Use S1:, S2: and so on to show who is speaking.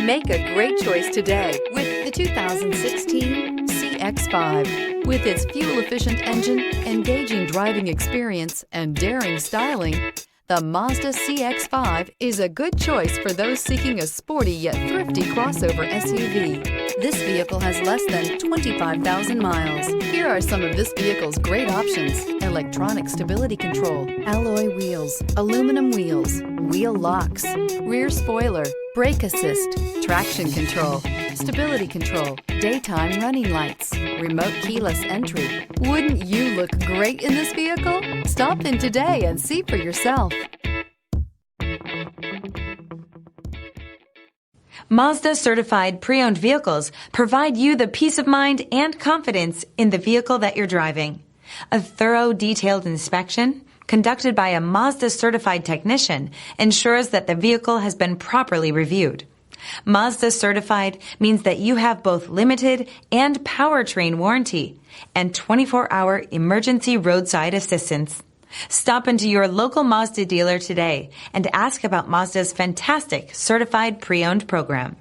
S1: Make a great choice today with the 2016 CX-5. With its fuel-efficient engine, engaging driving experience, and daring styling, the Mazda CX-5 is a good choice for those seeking a sporty yet thrifty crossover SUV. This vehicle has less than 25,000 miles. Here are some of this vehicle's great options: electronic stability control, alloy wheels, aluminum wheels, wheel locks, rear spoiler, brake assist, traction control, stability control, daytime running lights, remote keyless entry. Wouldn't you look great in this vehicle? Stop in today and see for yourself.
S2: Mazda Certified Pre-Owned vehicles provide you the peace of mind and confidence in the vehicle that you're driving. A thorough, detailed inspection conducted by a Mazda Certified technician ensures that the vehicle has been properly reviewed. Mazda Certified means that you have both limited and Powertrain Warranty and 24-hour emergency roadside assistance. Stop into your local Mazda dealer today and ask about Mazda's fantastic Certified Pre-Owned program.